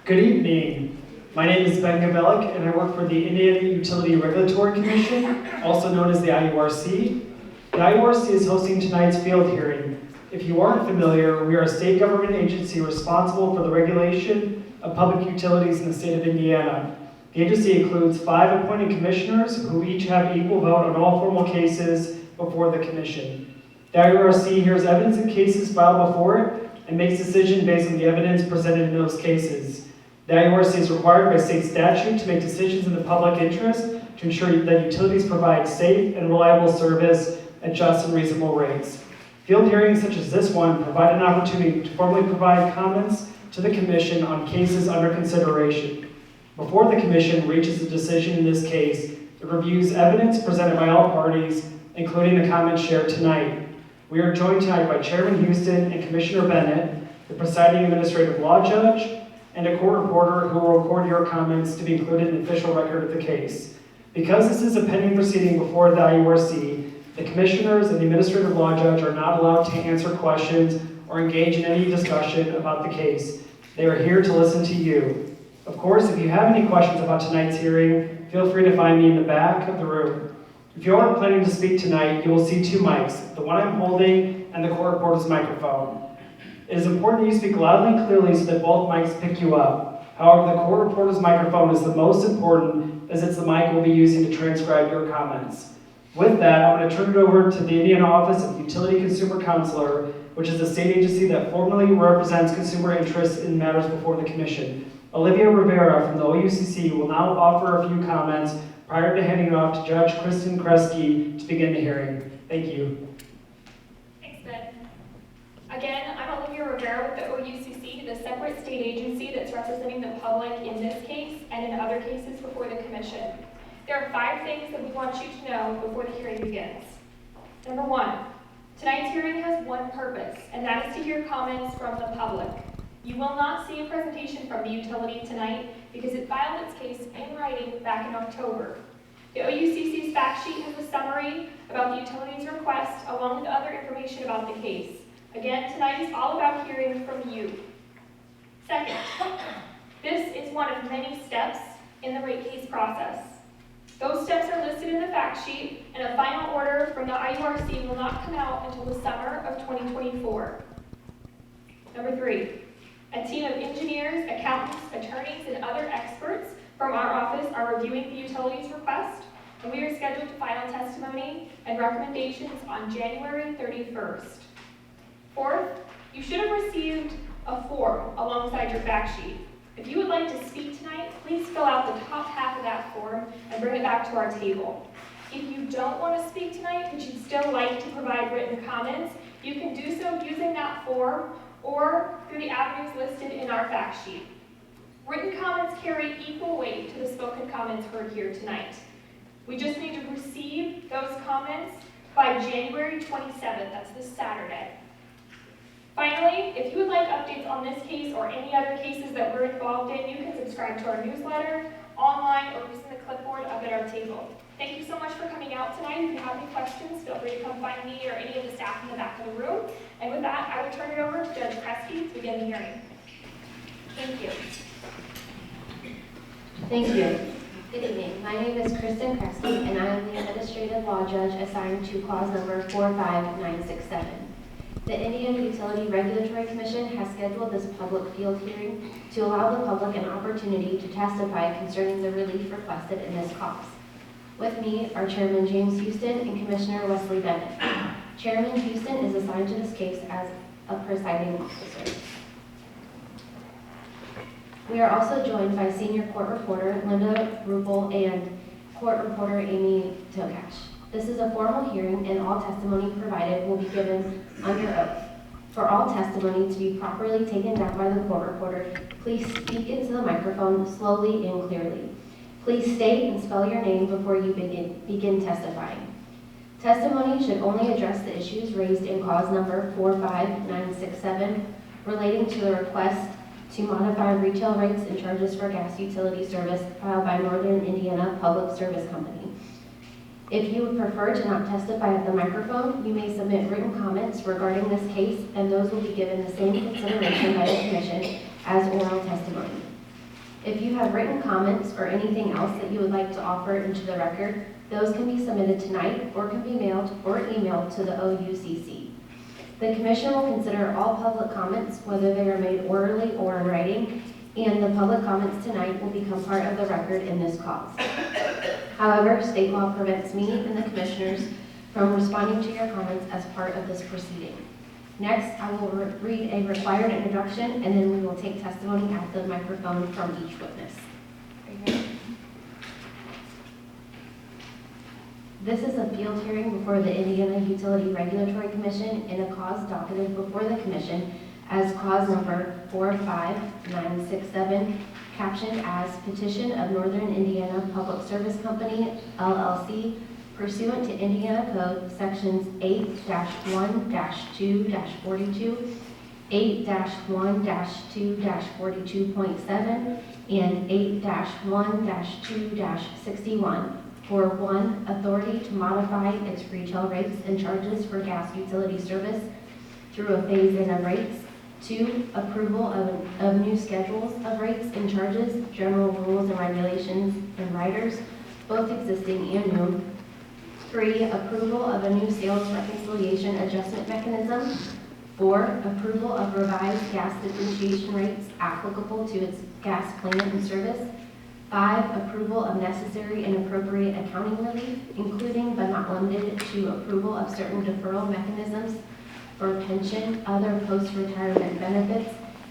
Good evening. My name is Ben Gavelik, and I work for the Indiana Utility Regulatory Commission, also known as the IURC. The IURC is hosting tonight's field hearing. If you aren't familiar, we are a state government agency responsible for the regulation of public utilities in the state of Indiana. The agency includes 5 appointed commissioners who each have equal vote on all formal cases before the commission. The IURC hears evidence in cases filed before it and makes decisions based on the evidence presented in those cases. The IURC is required by state statute to make decisions in the public interest to ensure that utilities provide safe and reliable service at just and reasonable rates. Field hearings such as this one provide an opportunity to formally provide comments to the Commission on cases under consideration. Before the Commission reaches a decision in this case, it reviews evidence presented by all parties, including the comments shared tonight. We are joined tonight by Chairman Houston and Commissioner Bennett, the presiding administrative law judge, and a court reporter who will record your comments to be included in the official record of the case. Because this is a pending proceeding before the IURC, the commissioners and the administrative law judge are not allowed to answer questions or engage in any discussion about the case. They are here to listen to you. Of course, if you have any questions about tonight's hearing, feel free to find me in the back of the room. If you aren't planning to speak tonight, you will see 2 mics, the one I'm holding and the court reporter's microphone. It is important that you speak loudly and clearly so that both mics pick you up. However, the court reporter's microphone is the most important, as it's the mic we'll be using to transcribe your comments. With that, I'm going to turn it over to the Indiana Office of Utility Consumer Counselor, which is a state agency that formally represents consumer interests in matters before the Commission. Olivia Rivera from the OUCC will now offer a few comments prior to handing it off to Judge Kristen Kresge to begin the hearing. Thank you. Thanks, Ben. Again, I'm Olivia Rivera with the OUCC, the separate state agency that's representing the public in this case and in other cases before the Commission. There are 5 things that we want you to know before the hearing begins. Number 1, tonight's hearing has one purpose, and that is to hear comments from the public. You will not see a presentation from the utility tonight because it filed its case in writing back in October. The OUCC's fact sheet has a summary about the utility's request along with other information about the case. Again, tonight is all about hearing from you. Second, this is one of many steps in the rate case process. Those steps are listed in the fact sheet, and a final order from the IURC will not come out until the summer of 2024. Number 3, a team of engineers, accountants, attorneys, and other experts from our office are reviewing the utility's request, and we are scheduled to file testimony and recommendations on January 31st. 4th, you should have received a form alongside your fact sheet. If you would like to speak tonight, please fill out the top half of that form and bring it back to our table. If you don't want to speak tonight, but you'd still like to provide written comments, you can do so using that form or through the avenues listed in our fact sheet. Written comments carry equal weight to the spoken comments heard here tonight. We just need to receive those comments by January 27th, that's this Saturday. Finally, if you would like updates on this case or any other cases that we're involved in, you can subscribe to our newsletter, online, or using the clipboard up at our table. Thank you so much for coming out tonight. If you have any questions, feel free to come find me or any of the staff in the back of the room. And with that, I will turn it over to Judge Kresge to begin the hearing. Thank you. Thank you. Good evening. My name is Kristen Kresge, and I am the administrative law judge assigned to clause number 45967. The Indiana Utility Regulatory Commission has scheduled this public field hearing to allow the public an opportunity to testify concerning the relief requested in this cause. With me are Chairman James Houston and Commissioner Wesley Bennett. Chairman Houston is assigned to this case as a presiding officer. We are also joined by Senior Court Reporter Linda Ruppel and Court Reporter Amy Tokash. This is a formal hearing, and all testimony provided will be given under oath. For all testimony to be properly taken down by the court reporter, please speak into the microphone slowly and clearly. Please state and spell your name before you begin testifying. Testimony should only address the issues raised in clause number 45967 relating to the request to modify retail rates and charges for gas utility service filed by Northern Indiana Public Service Company. If you would prefer to not testify at the microphone, you may submit written comments regarding this case, and those will be given the same consideration by the Commission as oral testimony. If you have written comments or anything else that you would like to offer into the record, those can be submitted tonight or can be mailed or emailed to the OUCC. The commission will consider all public comments, whether they are made orally or in writing, and the public comments tonight will become part of the record in this cause. However, state law prevents me and the commissioners from responding to your comments as part of this proceeding. Next, I will read a required introduction, and then we will take testimony at the microphone from each witness. This is a field hearing before the Indiana Utility Regulatory Commission in a cause docketed before the commission as cause number 45967, captioned as Petition of Northern Indiana Public Service Company, LLC, pursuant to Indiana Code Sections 8-1-2-42, 8-1-2-42.7, and 8-1-2-61 for 1, authority to modify its retail rates and charges for gas utility service through a phase-in of rates. 2, approval of new schedules of rates and charges, general rules and regulations and riders, both existing and new. 3, approval of a new sales reconciliation adjustment mechanism. 4, approval of revised gas differentiation rates applicable to its gas plant and service. 5, approval of necessary and appropriate accounting relief, including but not limited to approval of certain deferral mechanisms for pension, other post-retirement benefits,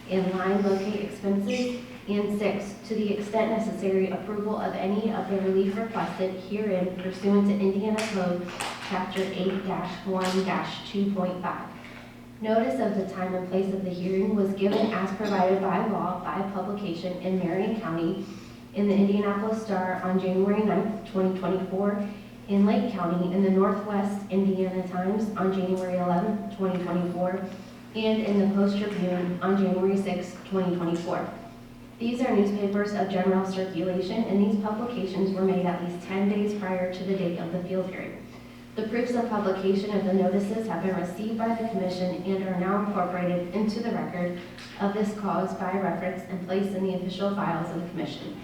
and line locate expenses. And 6, to the extent necessary, approval of any of the relief requested herein pursuant to Indiana Code Chapter 8-1-2.5. Notice of the time and place of the hearing was given as provided by law by publication in Marion County, in the Indianapolis Star on January 9th, 2024, in Lake County in the Northwest Indiana Times on January 11th, 2024, and in the Post Tribune on January 6th, 2024. These are newspapers of general circulation, and these publications were made at least 10 days prior to the date of the field hearing. The proofs of publication of the notices have been received by the commission and are now incorporated into the record of this cause by reference and placed in the official files of the commission.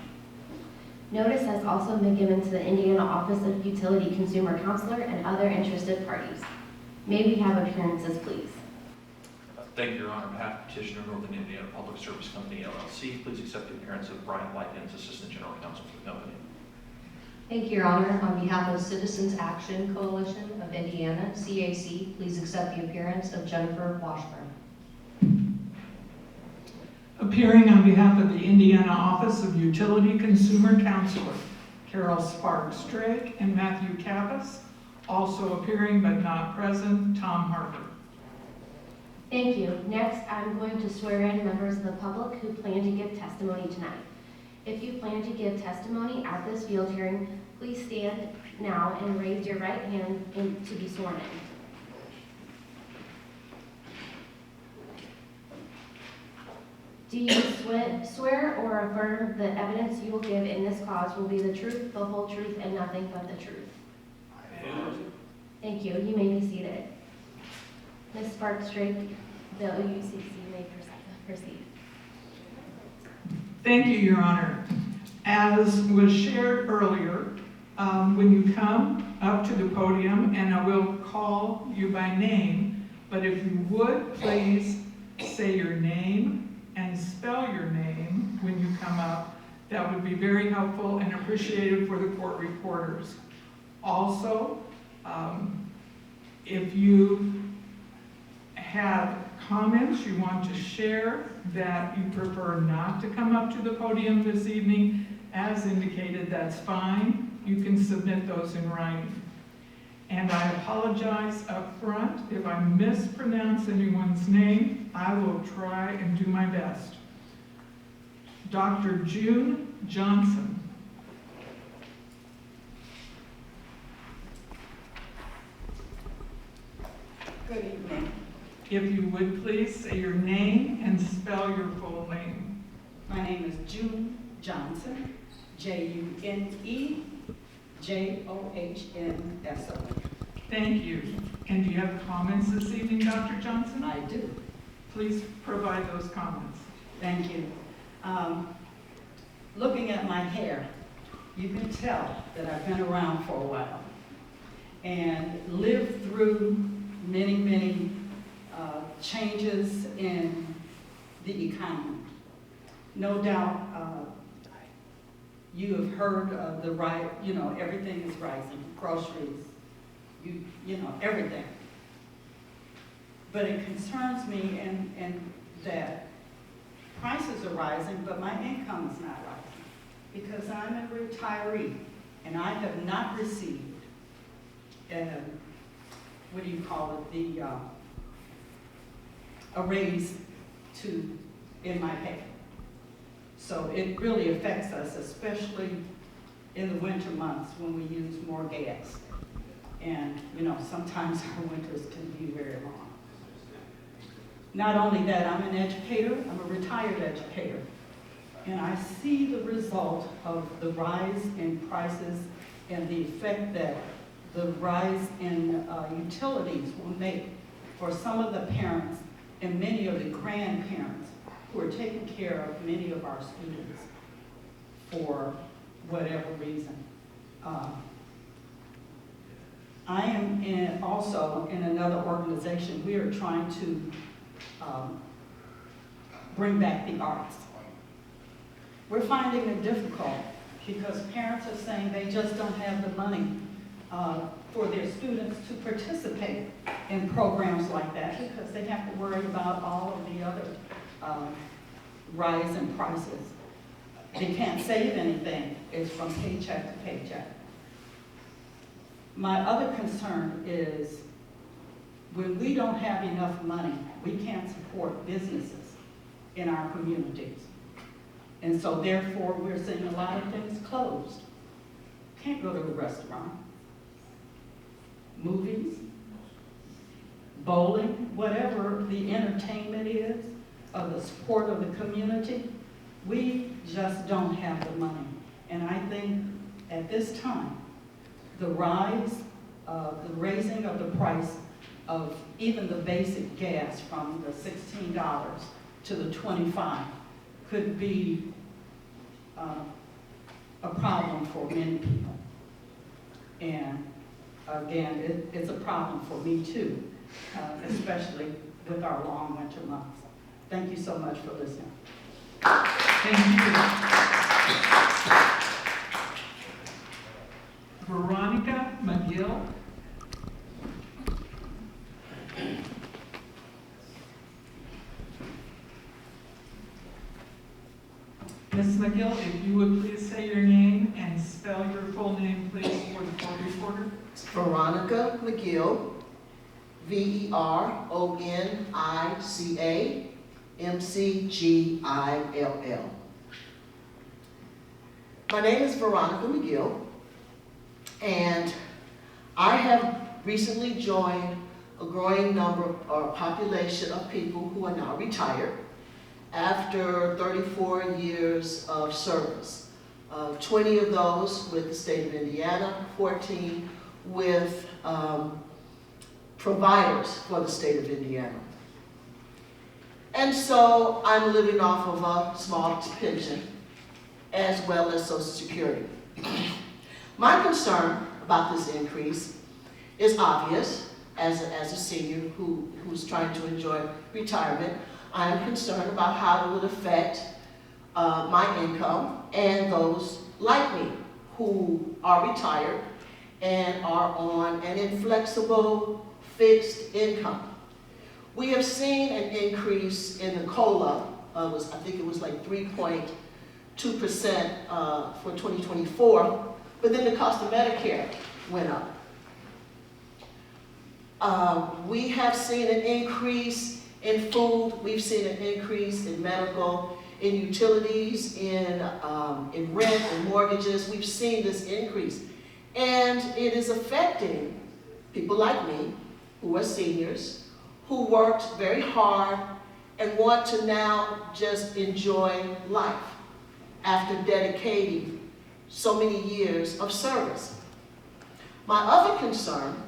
Notice has also been given to the Indiana Office of Utility Consumer Counselor and other interested parties. May we have appearances, please? Thank you, Your Honor. On behalf of Petitioner Northern Indiana Public Service Company, LLC, please accept the appearance of Brian Lightens, Assistant General Counsel for the company. Thank you, Your Honor. On behalf of Citizens Action Coalition of Indiana, CAC, please accept the appearance of Jennifer Washburn. Appearing on behalf of the Indiana Office of Utility Consumer Counselor, Carol Sparks-Drake and Matthew Kappas. Also appearing but not present, Tom Harper. Thank you. Next, I'm going to swear in members of the public who plan to give testimony tonight. If you plan to give testimony at this field hearing, please stand now and raise your right hand to be sworn in. Do you swear or affirm the evidence you will give in this cause will be the truth, the whole truth, and nothing but the truth? I do. Thank you. You may be seated. Ms. Sparks-Drake, the OUCC may proceed. Thank you, Your Honor. As was shared earlier, when you come up to the podium, and I will call you by name, but if you would please say your name and spell your name when you come up, that would be very helpful and appreciated for the court reporters. Also, if you have comments you want to share that you prefer not to come up to the podium this evening, as indicated, that's fine. You can submit those in writing. And I apologize up front if I mispronounce anyone's name. I will try and do my best. Dr. June Johnson. Good evening. If you would please say your name and spell your full name. My name is June Johnson, J-U-N-E-J-O-H-N-S-O. Thank you. And do you have comments this evening, Dr. Johnson? I do. Please provide those comments. Thank you. looking at my hair, you can tell that I've been around for a while and lived through many changes in the economy. No doubt, you have heard of the everything is rising, groceries, everything. But it concerns me and that prices are rising, but my income is not rising because I'm a retiree and I have not received, a raise in my pay. So it really affects us, especially in the winter months when we use more gas. And, sometimes our winters can be very long. Not only that, I'm an educator, I'm a retired educator, and I see the result of the rise in prices and the effect that the rise in utilities will make for some of the parents and many of the grandparents who are taking care of many of our students for whatever reason. I am also in another organization. We are trying to bring back the arts. We're finding it difficult because parents are saying they just don't have the money for their students to participate in programs like that because they have to worry about all of the other rise in prices. They can't save anything. It's from paycheck to paycheck. My other concern is when we don't have enough money, we can't support businesses in our communities. And so therefore, we're seeing a lot of things closed. Can't go to a restaurant, movies, bowling, whatever the entertainment is, of the support of the community, we just don't have the money. And I think at this time, the raising of the price of even the basic gas from the $16 to the $25 could be a problem for many people. And again, it's a problem for me too, especially with our long winter months. Thank you so much for listening. Thank you. Veronica McGill. Ms. McGill, if you would please say your name and spell your full name, please, for the court reporter. Veronica McGill, VERONICA MCGILL. My name is Veronica McGill, and I have recently joined a growing number or population of people who are now retired after 34 years of service. 20 of those with the state of Indiana, 14 with providers for the state of Indiana. And so I'm living off of a small pension as well as Social Security. My concern about this increase is obvious. As a senior who's trying to enjoy retirement, I am concerned about how it would affect my income and those like me who are retired and are on an inflexible fixed income. We have seen an increase in the COLA, I think it was like 3.2% for 2024, but then the cost of Medicare went up. We have seen an increase in food, we've seen an increase in medical, in utilities, in rent and mortgages. We've seen this increase. And it is affecting people like me, who are seniors, who worked very hard and want to now just enjoy life after dedicating so many years of service. My other concern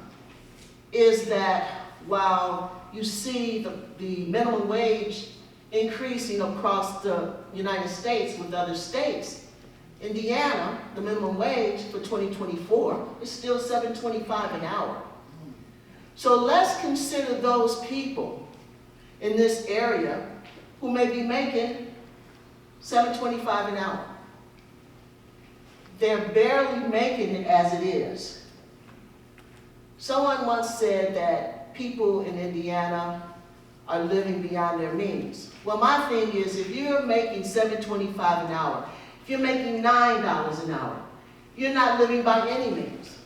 is that while you see the minimum wage increasing across the United States with other states, Indiana, the minimum wage for 2024 is still $7.25 an hour. So let's consider those people in this area who may be making $7.25 an hour. They're barely making it as it is. Someone once said that people in Indiana are living beyond their means. Well, my thing is, if you're making $7.25 an hour, if you're making $9 an hour, you're not living by any means.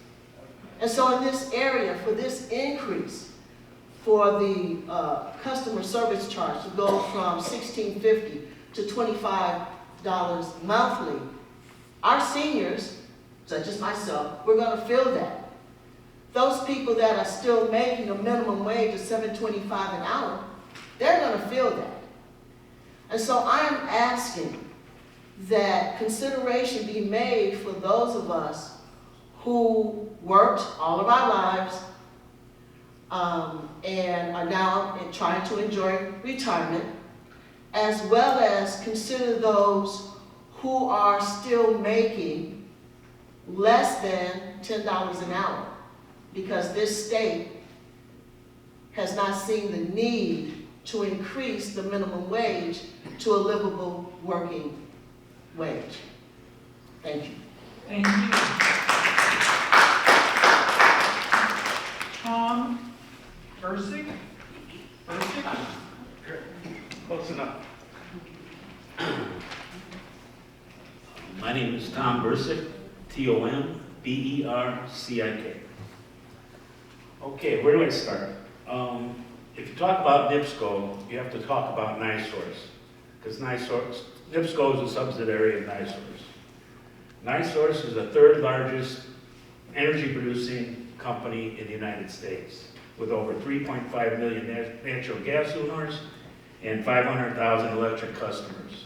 And so in this area, for this increase, for the customer service charge to go from $16.50 to $25 monthly, our seniors, such as myself, we're going to feel that. Those people that are still making a minimum wage of $7.25 an hour, they're going to feel that. And so I am asking that consideration be made for those of us who worked all of our lives and are now trying to enjoy retirement, as well as consider those who are still making less than $10 an hour, because this state has not seen the need to increase the minimum wage to a livable working wage. Thank you. Thank you. Tom Bursick? Close enough. My name is Tom Bursick, T-O-M-B-E-R-C-I-K. Okay, where do I start? If you talk about NIPSCO, you have to talk about NiSource, because NIPSCO is a subsidiary of NiSource. NiSource is the third largest energy producing company in the United States, with over 3.5 million natural gas owners and 500,000 electric customers.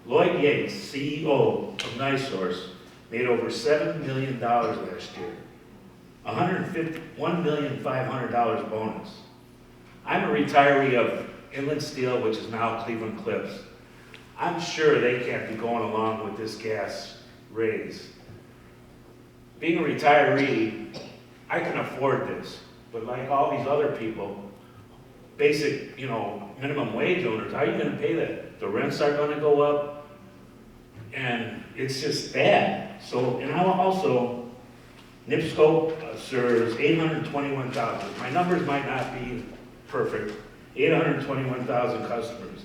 Lloyd Yates, CEO of NiSource, made over $7 million last year, $151,500,000 bonus. I'm a retiree of Inland Steel, which is now Cleveland Cliffs. I'm sure they can't be going along with this gas raise. Being a retiree, I can afford this, but like all these other people, basic, minimum wage owners, how are you going to pay that? The rents are going to go up, and it's just bad. So, and also, NIPSCO serves 821,000. My numbers might not be perfect. 821,000 customers.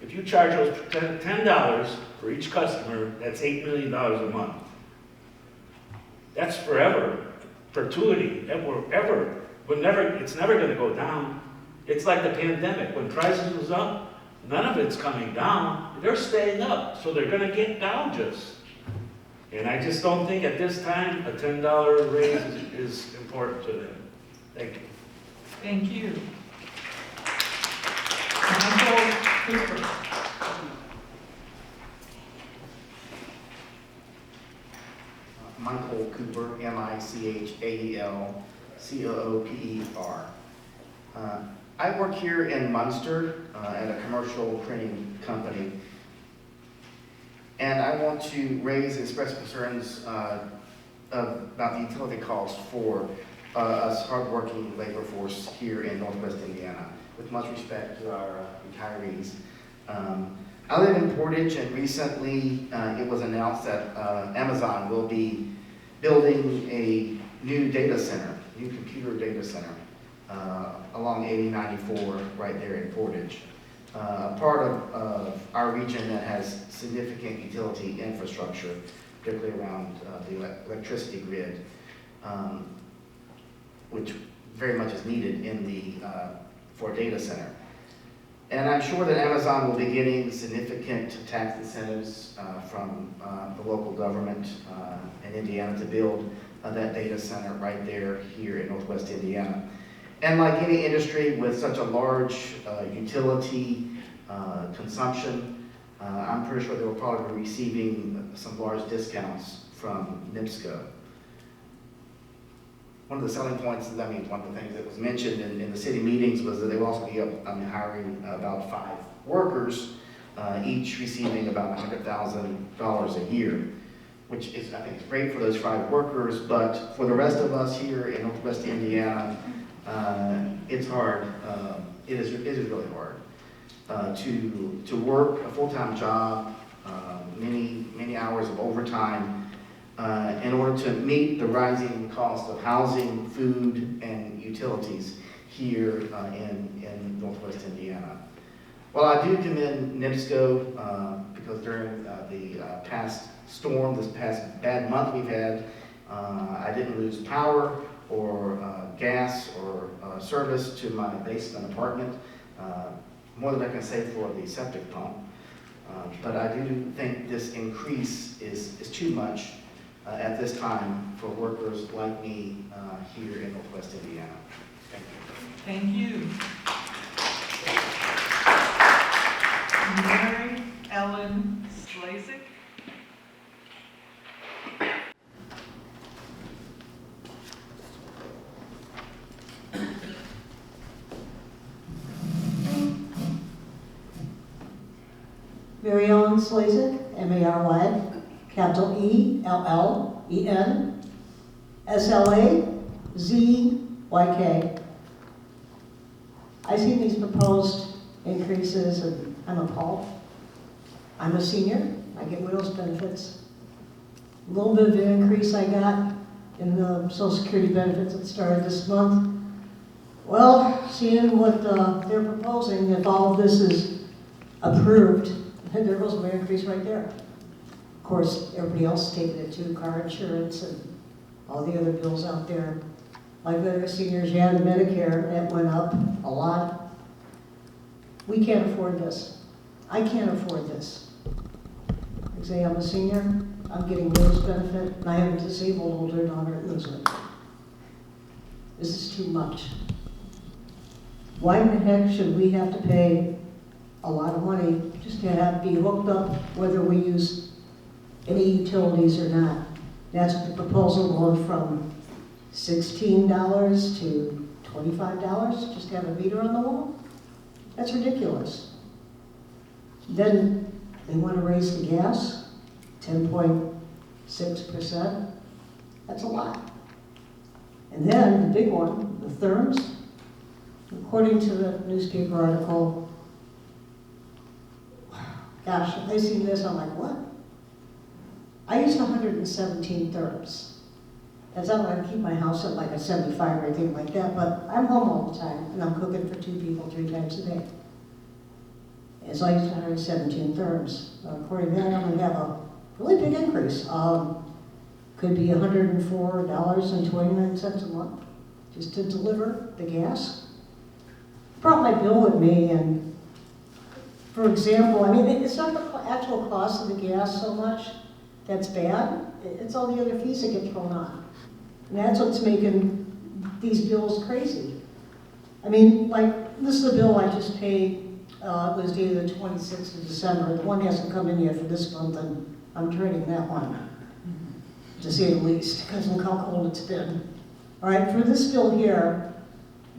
If you charge those $10 for each customer, that's $8 million a month. That's forever, perpetuity, ever. It's never going to go down. It's like the pandemic. When prices was up, none of it's coming down. They're staying up, so they're going to get gouges. And I just don't think at this time a $10 raise is important to them. Thank you. Thank you. Michael Cooper. Michael Cooper, M-I-C-H-A-E-L-C-O-O-P-E-R. I work here in Munster at a commercial printing company. And I want to express concerns about the utility costs for us hardworking labor force here in Northwest Indiana, with much respect to our retirees. I live in Portage, and recently it was announced that Amazon will be building a new computer data center along 8094 right there in Portage. A part of our region that has significant utility infrastructure, particularly around the electricity grid, which very much is needed for a data center. And I'm sure that Amazon will be getting significant tax incentives from the local government in Indiana to build that data center right there here in Northwest Indiana. And like any industry with such a large utility consumption, I'm pretty sure they will probably be receiving some large discounts from NIPSCO. One of the selling points, one of the things that was mentioned in the city meetings was that they will also be hiring about 5 workers each receiving about $100,000 a year, which is, I think, is great for those private workers, but for the rest of us here in Northwest Indiana, it's hard. It is really hard to work a full-time job, many hours of overtime, in order to meet the rising cost of housing, food, and utilities here in Northwest Indiana. Well, I do commend NIPSCO because during the past storm, this past bad month we've had, I didn't lose power or gas or service to my basement apartment, more than I can say for the septic pump. But I do think this increase is too much at this time for workers like me here in Northwest Indiana. Thank you. Thank you. Mary Ellen Slazek. Mary Ellen Slazek, M-A-R-Y, capital E-L-L-E-N, S-L-A-Z-Y-K. I've seen these proposed increases and I'm appalled. I'm a senior, I get widow's benefits. A little bit of an increase I got in the Social Security benefits that started this month. Well, seeing what they're proposing, if all of this is approved, there goes my increase right there. Of course, everybody else is taking it too, car insurance and all the other bills out there. Like other seniors, yeah, the Medicare, that went up a lot. We can't afford this. I can't afford this. Like say I'm a senior, I'm getting widow's benefit, and I have a disabled older daughter that lives with me. This is too much. Why in the heck should we have to pay a lot of money just to be hooked up whether we use any utilities or not? That's what the proposal going from $16 to $25 just to have a meter on the wall? That's ridiculous. Then they want to raise the gas, 10.6%. That's a lot. And then the big one, the therms, according to the newspaper article, gosh, I seen this, I'm like, what? I used 117 therms. That's not going to keep my house at like a 75 or anything like that, but I'm home all the time, and I'm cooking for 2 people 3 times a day. And so I used 117 therms. According to that, I'm going to have a really big increase. Could be $104.29 a month just to deliver the gas. Brought my bill with me, and for example, I mean, it's not the actual cost of the gas so much that's bad. It's all the other fees that get thrown on. And that's what's making these bills crazy. I mean, like, this is the bill I just paid. It was dated the 26th of December. The one hasn't come in yet for this month, and I'm trading that one, to say the least, because look how cold it's been. All right, for this bill here,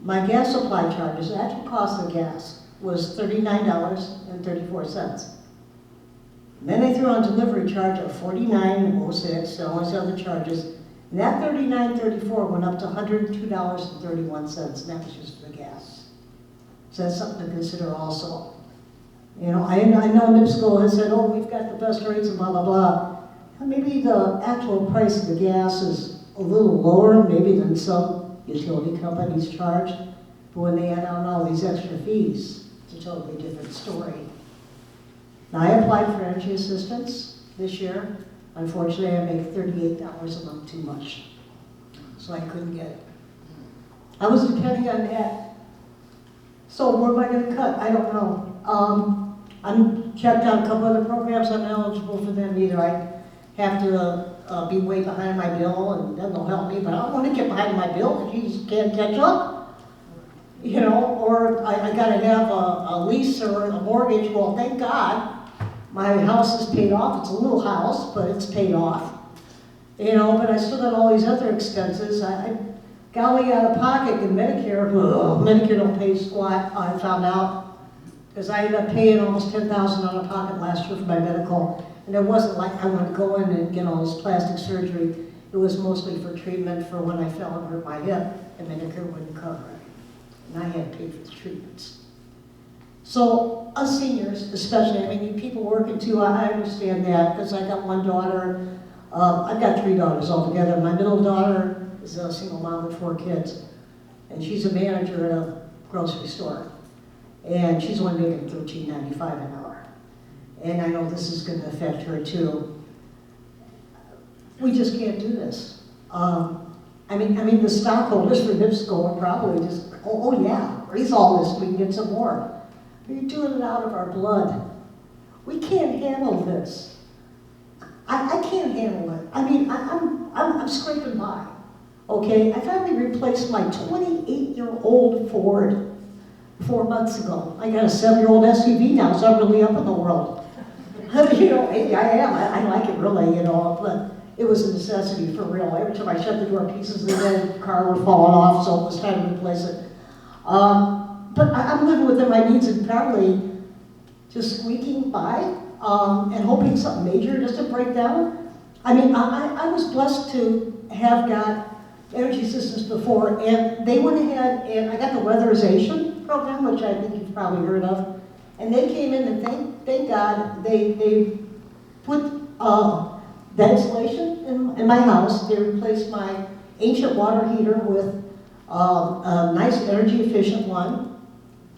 my gas supply charges, the actual cost of the gas, was $39.34. Then they threw on delivery charge of $49.06, and all these other charges. And that $39.34 went up to $102.31, and that was just for the gas. So that's something to consider also. You know, I know NIPSCO has said, oh, we've got the best rates and blah, blah, blah. Maybe the actual price of the gas is a little lower, maybe than some utility companies charge. But when they add on all these extra fees, it's a totally different story. Now, I applied for energy assistance this year. Unfortunately, I make $38 a month too much, so I couldn't get it. I was depending on that. So where am I going to cut? I don't know. I'm checked on a couple other programs. I'm not eligible for them either. I have to be way behind my bill, and then they'll help me, but I don't want to get behind my bill because you just can't catch up. You know, or I got to have a lease or a mortgage. Well, thank God. My house is paid off. It's a little house, but it's paid off. You know, but I still got all these other expenses. I golly out of pocket in Medicare. Medicare don't pay squat. I found out because I ended up paying almost $10,000 out of pocket last year for my medical. And it wasn't like I wanted to go in and get all this plastic surgery. It was mostly for treatment for when I fell and hurt my hip, and Medicare wouldn't cover it. And I had to pay for the treatments. So us seniors, especially, I mean, you people working too, I understand that, because I got one daughter, I've got 3 daughters altogether. My middle daughter is a single mom with 4 kids, and she's a manager at a grocery store. And she's only making $13.95 an hour. And I know this is going to affect her too. We just can't do this. I mean, the stockholders for NIPSCO are probably just, oh yeah, raise all this, we can get some more. But you're doing it out of our blood. We can't handle this. I can't handle it. I mean, I'm scraping by. Okay, I finally replaced my 28-year-old Ford 4 months ago. I got a 7-year-old SUV now, so I'm really up in the world. You know, hey, I am. I like it really, you know, but it was a necessity for real. Every time I shut the door, pieces of the car were falling off, so it was time to replace it. But I'm living within my means and probably just squeaking by and hoping something major doesn't break down. I mean, I was blessed to have got energy systems before, and they went ahead and I got the weatherization program, which I think you've probably heard of, and they came in and thank God they put the insulation in my house. They replaced my ancient water heater with a nice energy efficient one.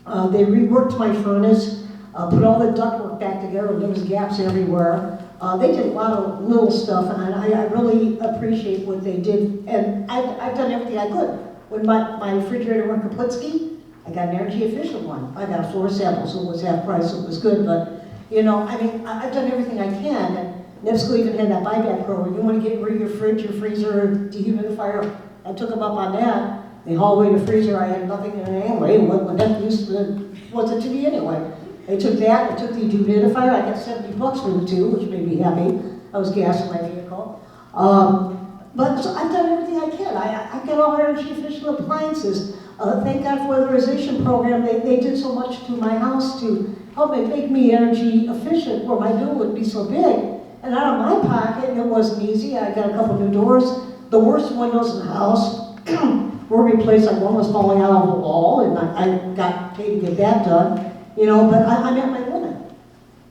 They reworked my furnace, put all the ductwork back together. There was gaps everywhere. They did a lot of little stuff, and I really appreciate what they did. And I've done everything I could. When my refrigerator went kaputski, I got an energy efficient one. I got a floor sample, so it was half price, so it was good. But, you know, I mean, I've done everything I can. And NIPSCO even had that buyback program. You want to get rid of your fridge, your freezer, dehumidifier. I took them up on that. They hauled away the freezer. I had nothing in it anyway. What that use was it to me anyway? They took that, they took the dehumidifier. I got $70 for the 2, which made me happy. I was gassing my vehicle. But so I've done everything I can. I got all energy efficient appliances. Thank God for the weatherization program. They did so much to my house to help make me energy efficient where my bill wouldn't be so big. And out of my pocket, it wasn't easy. I got a couple new doors. The worst windows in the house were replaced. Like one was falling out of the wall, and I got paid to get that done. You know, but I'm at my limit.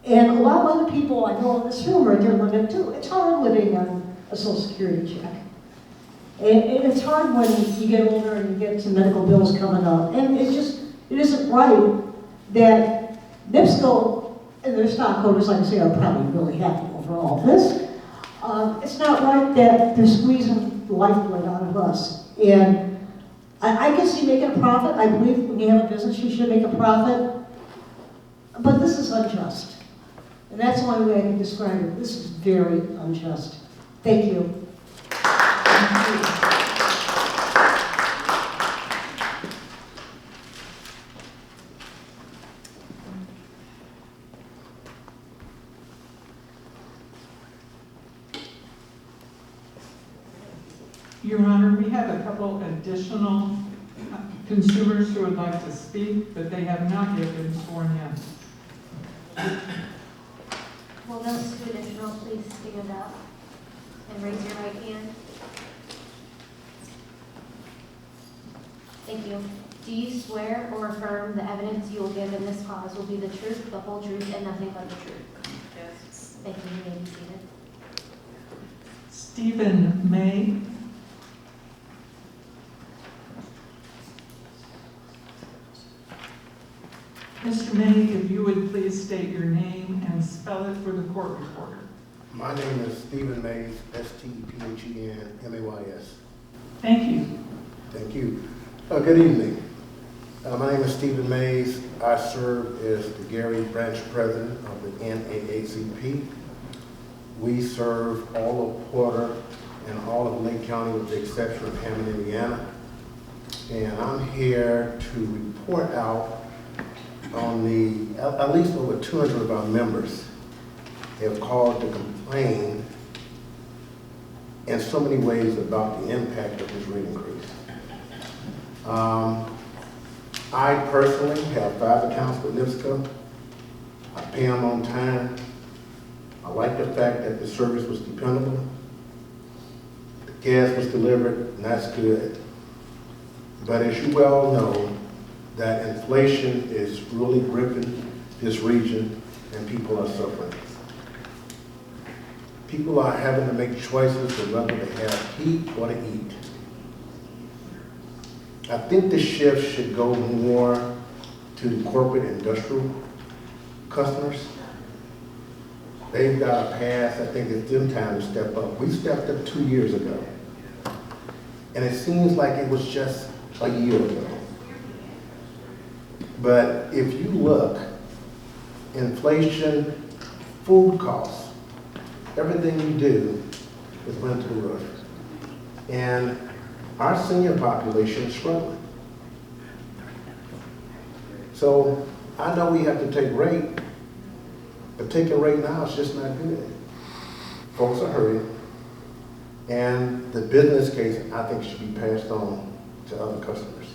And a lot of other people I know in this room are at their limit too. It's hard living on a Social Security check. And it's hard when you get older and you get some medical bills coming up. And it isn't right that NIPSCO and their stockholders, like I say, are probably really happy over all this. It's not right that they're squeezing the lifeblood out of us. And I can see making a profit. I believe when you have a business, you should make a profit. But this is unjust. And that's the only way I can describe it. This is very unjust. Thank you. Your Honor, we have a couple additional consumers who would like to speak, but they have not yet been sworn in. Will those 2 additional please stand up and raise your right hand? Thank you. Do you swear or affirm the evidence you will give in this cause will be the truth, the whole truth, and nothing but the truth? Yes. Thank you. You may be seated. Stephen May. Mr. May, if you would please state your name and spell it for the court reporter. My name is Stephen Mays, S-T-E-P-H-E-N-M-A-Y-S. Thank you. Thank you. Good evening. My name is Stephen Mays. I serve as the Gary Branch President of the NAACP. We serve all of Porter and all of Lake County with the exception of Hammond, Indiana. And I'm here to report out on at least over 200 of our members have called to complain in so many ways about the impact of this rate increase. I personally have 5 accounts with NIPSCO. pay them on time. I like the fact that the service was dependable. The gas was delivered, and that's good. But as you well know, that inflation is really gripping this region, and people are suffering. People are having to make choices of whether to have heat or to eat. I think the shift should go more to the corporate industrial customers. They've got a pass. I think it's them time to step up. We stepped up 2 years ago. And it seems like it was just a year ago. But if you look, inflation, food costs, everything you do is went through the roof. And our senior population is struggling. So I know we have to take rate, but taking rate now is just not good. Folks are hurting, and the business case, I think, should be passed on to other customers.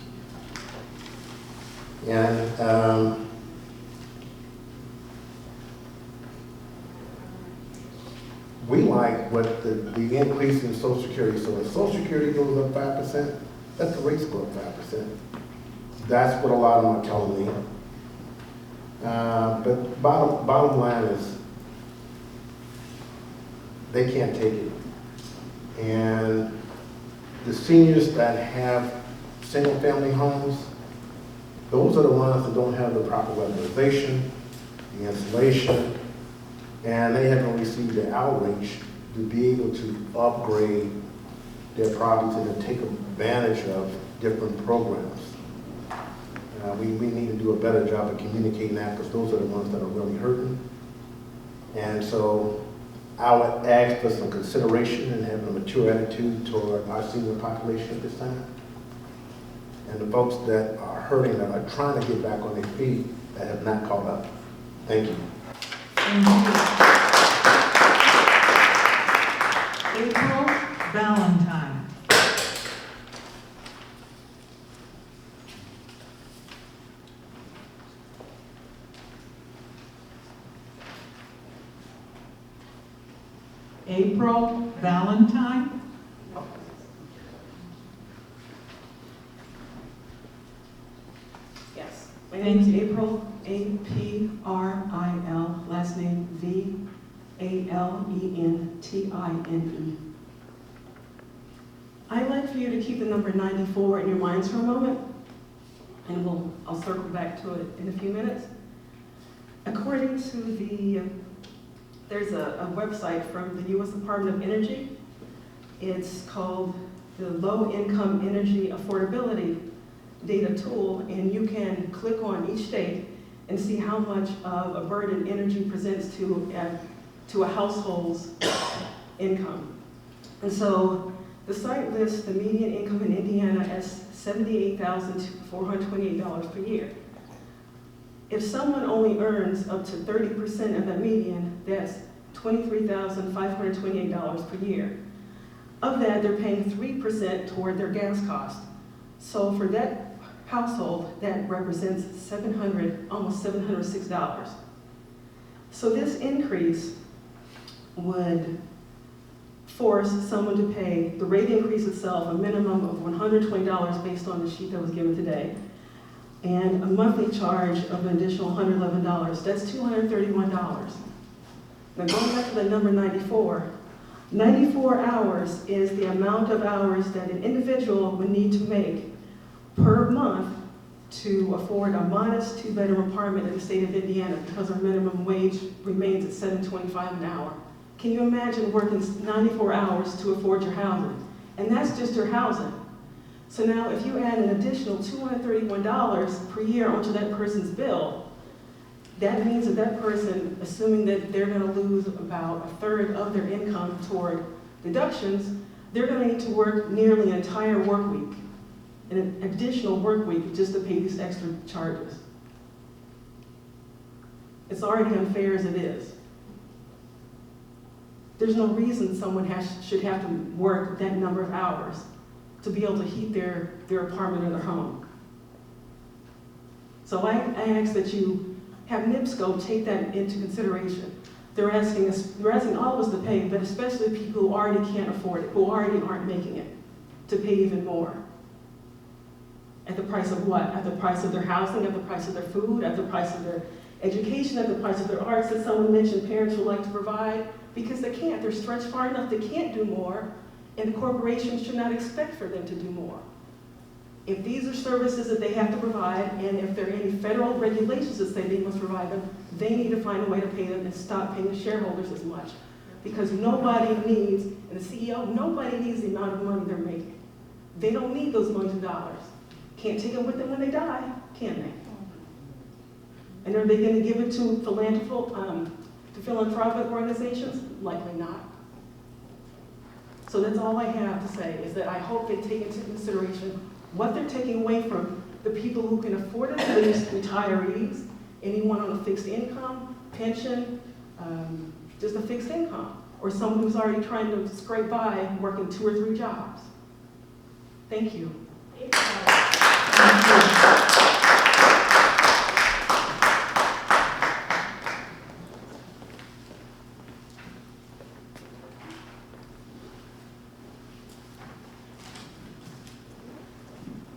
And we like what the increase in Social Security. So when Social Security goes up 5%, let the rates go up 5%. That's what a lot of them are telling me. But bottom line is, they can't take it. And the seniors that have single-family homes, those are the ones that don't have the proper weatherization, the insulation, and they haven't received the outreach to be able to upgrade their properties and to take advantage of different programs. We need to do a better job of communicating that, because those are the ones that are really hurting. And so I would ask for some consideration and having a mature attitude toward our senior population at this time. And the folks that are hurting, that are trying to get back on their feet, that have not caught up. Thank you. April Valentine. April Valentine. Yes. My name is April, A-P-R-I-L, last name V-A-L-E-N-T-I-N-E. I'd like for you to keep the number 94 in your minds for a moment, and I'll circle back to it in a few minutes. According to there's a website from the U.S. Department of Energy. It's called the Low Income Energy Affordability Data Tool, and you can click on each state and see how much of a burden energy presents to a household's income. And so the site lists the median income in Indiana as $78,428 per year. If someone only earns up to 30% of that median, that's $23,528 per year. Of that, they're paying 3% toward their gas cost. So for that household, that represents almost $706. So this increase would force someone to pay the rate increase itself a minimum of $120 based on the sheet that was given today, and a monthly charge of an additional $111. That's $231. Now going back to the number 94, 94 hours is the amount of hours that an individual would need to make per month to afford a modest 2-bedroom apartment in the state of Indiana, because our minimum wage remains at $7.25 an hour. Can you imagine working 94 hours to afford your housing? And that's just your housing. So now if you add an additional $231 per year onto that person's bill, that means that that person, assuming that they're going to lose about a third of their income toward deductions, they're going to need to work nearly an entire work week, an additional work week, just to pay these extra charges. It's already unfair as it is. There's no reason someone should have to work that number of hours to be able to heat their apartment or their home. So I ask that you have NIPSCO take that into consideration. They're asking all of us to pay, but especially people who already can't afford it, who already aren't making it, to pay even more. At the price of what? At the price of their housing, at the price of their food, at the price of their education, at the price of their arts that someone mentioned parents would like to provide, because they can't. They're stretched far enough, they can't do more, and the corporations should not expect for them to do more. If these are services that they have to provide, and if there are any federal regulations that say they must provide them, they need to find a way to pay them and stop paying the shareholders as much. Because nobody needs, and the CEO, nobody needs the amount of money they're making. They don't need those millions of dollars. Can't take them with them when they die, can they? And are they going to give it to philanthropic organizations? Likely not. So that's all I have to say, is that I hope they take into consideration what they're taking away from the people who can afford it, at least retirees, anyone on a fixed income, pension, just a fixed income, or someone who's already trying to scrape by working 2 or 3 jobs. Thank you.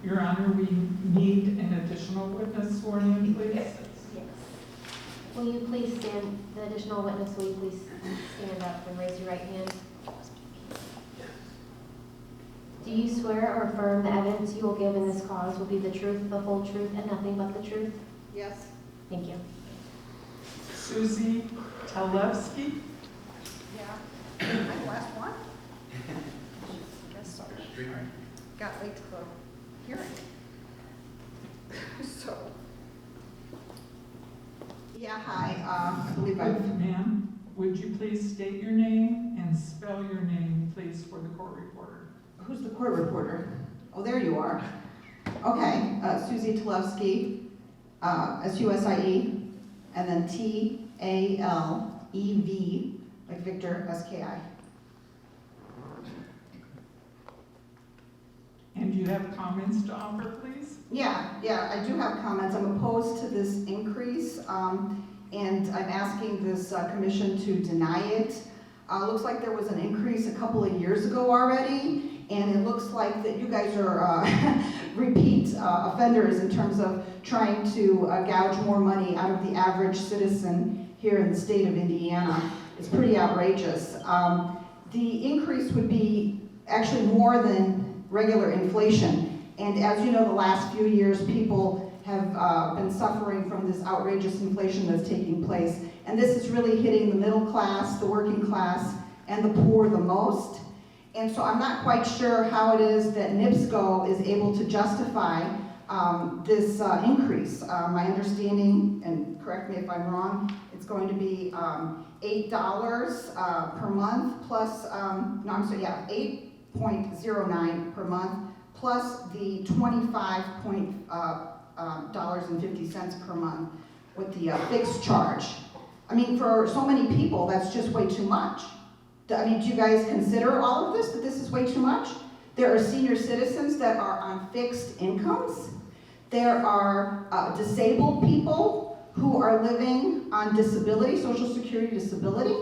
Your Honor, we need an additional witness sworn in, please. Yes. Will you please stand, the additional witness, will you please stand up and raise your right hand? Do you swear or affirm the evidence you will give in this cause will be the truth, the whole truth, and nothing but the truth? Yes. Thank you. Susie Talevsky. Yeah, I'm the last one. Guess so. Got late to the hearing. So. Yeah, hi, I believe Ma'am, would you please state your name and spell your name, please, for the court reporter? Who's the court reporter? Oh, there you are. Okay, Susie Talevsky, S-U-S-I-E, and then T-A-L-E-V, like Victor, S-K-I. And you have comments to offer, please? Yeah, I do have comments. I'm opposed to this increase, and I'm asking this commission to deny it. Looks like there was an increase a couple of years ago already, and it looks like that you guys are repeat offenders in terms of trying to gouge more money out of the average citizen here in the state of Indiana. It's pretty outrageous. The increase would be actually more than regular inflation. And as you know, the last few years, people have been suffering from this outrageous inflation that's taking place. And this is really hitting the middle class, the working class, and the poor the most. And so I'm not quite sure how it is that NIPSCO is able to justify this increase. My understanding, and correct me if I'm wrong, it's going to be $8 per month plus, $8.09 per month plus the $25.50 per month with the fixed charge. I mean, for so many people, that's just way too much. I mean, do you guys consider all of this, that this is way too much? There are senior citizens that are on fixed incomes. There are disabled people who are living on disability, Social Security disability.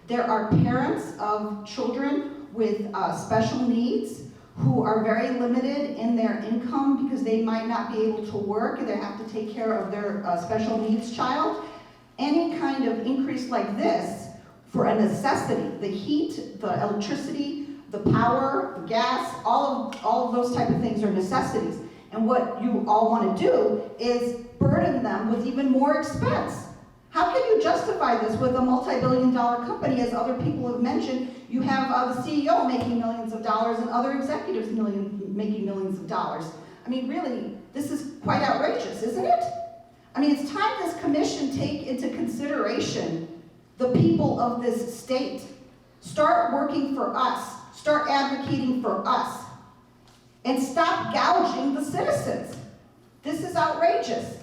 There are parents of children with special needs who are very limited in their income because they might not be able to work and they have to take care of their special needs child. Any kind of increase like this for a necessity, the heat, the electricity, the power, the gas, all of those type of things are necessities. And what you all want to do is burden them with even more expense. How can you justify this with a multi-billion-dollar company, as other people have mentioned? You have the CEO making millions of dollars and other executives making millions of dollars. I mean, really, this is quite outrageous, isn't it? I mean, it's time this commission take into consideration the people of this state. Start working for us. Start advocating for us. And stop gouging the citizens. This is outrageous.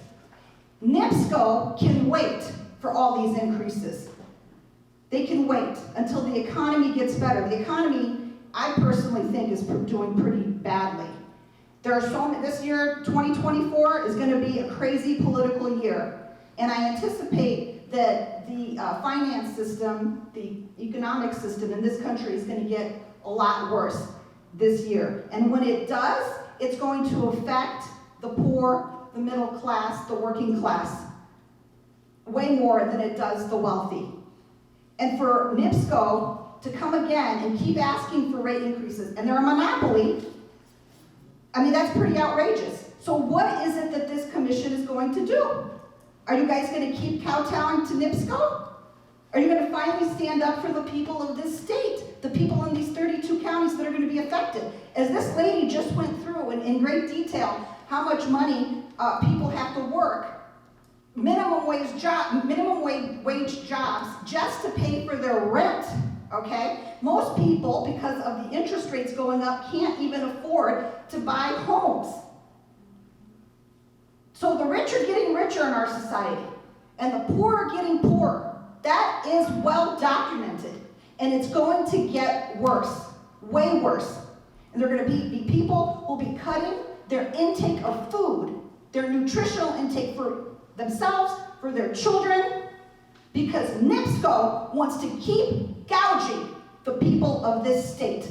NIPSCO can wait for all these increases. They can wait until the economy gets better. The economy, I personally think, is doing pretty badly. There are this year, 2024, is going to be a crazy political year. And I anticipate that the finance system, the economic system in this country is going to get a lot worse this year. And when it does, it's going to affect the poor, the middle class, the working class, way more than it does the wealthy. And for NIPSCO to come again and keep asking for rate increases, and they're a monopoly, I mean, that's pretty outrageous. So what is it that this commission is going to do? Are you guys going to keep kowtowing to NIPSCO? Are you going to finally stand up for the people of this state, the people in these 32 counties that are going to be affected? As this lady just went through in great detail how much money people have to work, minimum wage jobs just to pay for their rent, okay? Most people, because of the interest rates going up, can't even afford to buy homes. So the rich are getting richer in our society, and the poor are getting poorer. That is well documented, and it's going to get worse, way worse. And there are going to be people who will be cutting their intake of food, their nutritional intake for themselves, for their children, because NIPSCO wants to keep gouging the people of this state.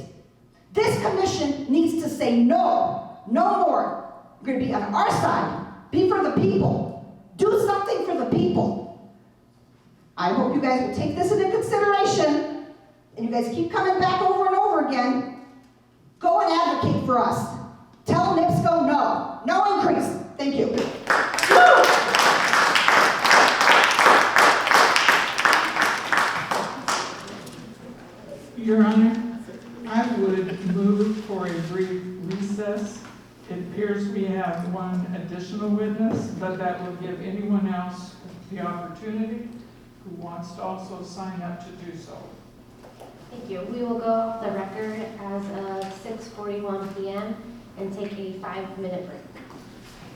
This commission needs to say no, no more. You're going to be on our side. Be for the people. Do something for the people. I hope you guys will take this into consideration, and you guys keep coming back over and over again. Go and advocate for us. Tell NIPSCO no. No increase. Thank you. Your Honor, I would move for a brief recess. It appears we have one additional witness, but that will give anyone else the opportunity who wants to also sign up to do so. Thank you. We will go off the record as of 6:41 p.m. and take a 5-minute break.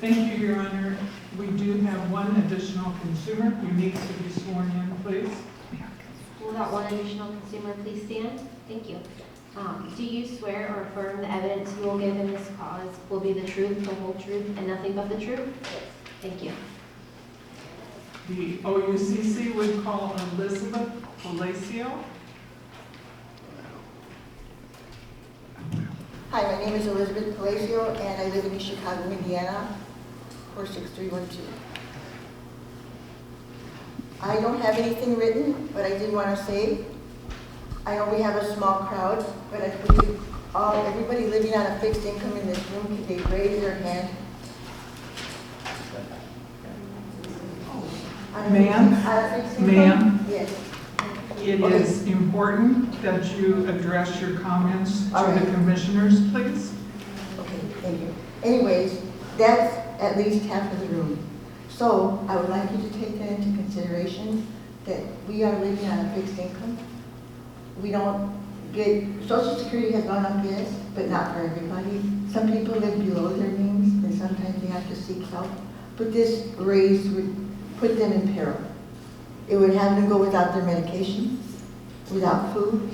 Thank you, Your Honor. We do have one additional consumer who needs to be sworn in, please. Will that one additional consumer please stand? Thank you. Do you swear or affirm the evidence you will give in this cause will be the truth, the whole truth, and nothing but the truth? Thank you. The OUCC would call Elizabeth Palacio. Hi, my name is Elizabeth Palacio, and I live in Chicago, Indiana, 46312. I don't have anything written, but I did want to say, I know we have a small crowd, but I believe everybody living on a fixed income in this room, can they raise their hand? Ma'am, yes. It is important that you address your comments to the commissioners, please. Okay, thank you. Anyways, that's at least half of the room. So I would like you to take that into consideration, that we are living on a fixed income. We don't get, Social Security has gone up, yes, but not for everybody. Some people live below their means, and sometimes they have to seek help. But this raise would put them in peril. It would have them go without their medication, without food.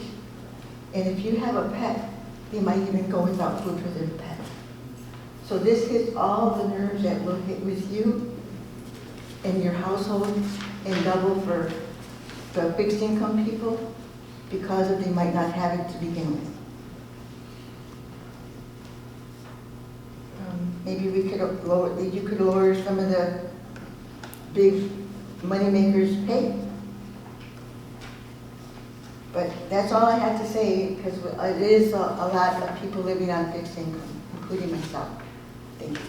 And if you have a pet, they might even go without food for their pet. So this hits all the nerves that will hit with you and your household, and double for the fixed income people, because they might not have it to begin with. Maybe we could lower, you could lower some of the big money makers' pay. But that's all I had to say, because it is a lot of people living on fixed income, including myself. Thank you.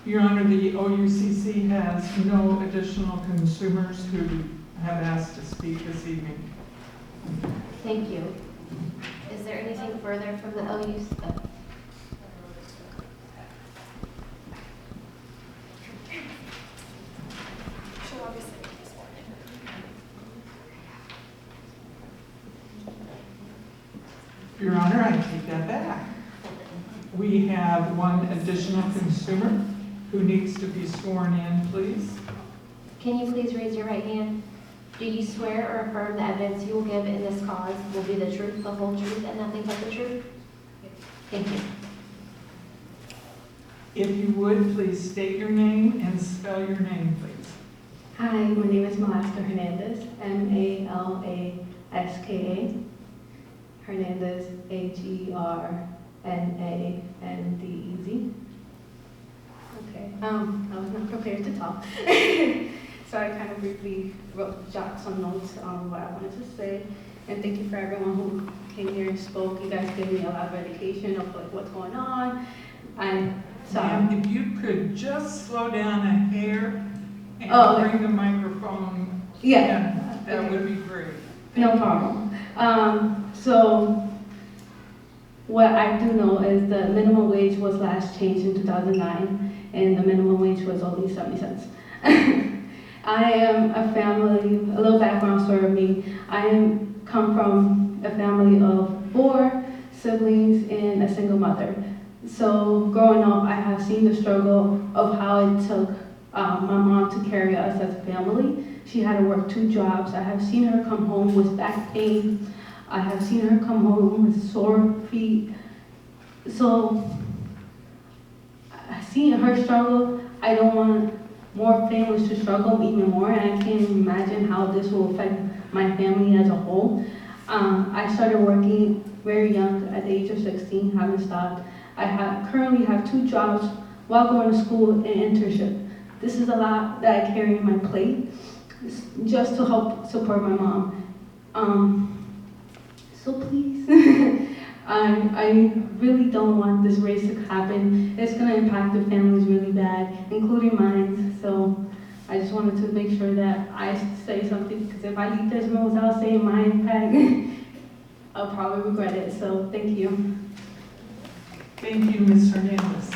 Your Honor, the OUCC has no additional consumers who have asked to speak this evening. Thank you. Is there anything further from the OUCC? Your Honor, I take that back. We have one additional consumer who needs to be sworn in, please. Can you please raise your right hand? Do you swear or affirm the evidence you will give in this cause will be the truth, the whole truth, and nothing but the truth? Thank you. If you would, please state your name and spell your name, please. Hi, my name is Malaska Hernandez, Malaska. Hernandez, Hernandez. Okay, I was not prepared to talk. So I kind of briefly jot some notes on what I wanted to say. And thank you for everyone who came here and spoke. You guys gave me a lot of education of like what's going on. Ma'am, if you could just slow down a hair and bring the microphone. Yeah. That would be great. No problem. So what I do know is the minimum wage was last changed in 2009, and the minimum wage was only 70 cents. I am a little background story of me. I come from a family of 4 siblings and a single mother. So growing up, I have seen the struggle of how it took my mom to carry us as a family. She had to work 2 jobs. I have seen her come home with back pain. I have seen her come home with sore feet. So seeing her struggle, I don't want more families to struggle even more, and I can't imagine how this will affect my family as a whole. I started working very young at the age of 16, haven't stopped. I currently have 2 jobs while going to school and internship. This is a lot that I carry on my plate just to help support my mom. So please, I really don't want this race to happen. It's going to impact the families really bad, including mine. So I just wanted to make sure that I say something, because if I leave this room without saying my impact, I'll probably regret it. So thank you. Thank you, Ms. Hernandez.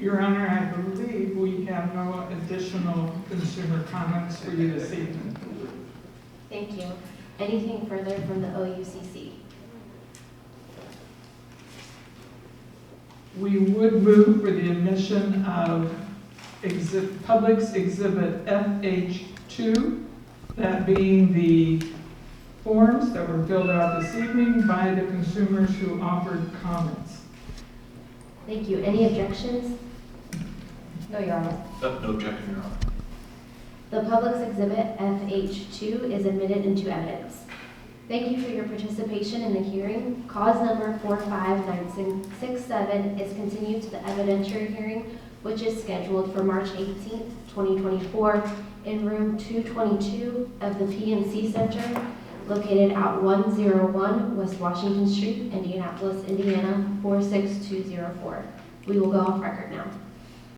Your Honor, I believe we have no additional consumer comments for you this evening. Thank you. Anything further from the OUCC? We would move for the admission of Publix Exhibit FH2, that being the forms that were filled out this evening by the consumers who offered comments. Thank you. Any objections? No, Your Honor. No objection, Your Honor. The Publix Exhibit FH2 is admitted into evidence. Thank you for your participation in the hearing. Cause number 459667 is continued to the evidentiary hearing, which is scheduled for March 18th, 2024 in room 222 of the PNC Center, located at 101 West Washington Street, Indianapolis, Indiana 46204. We will go off record now.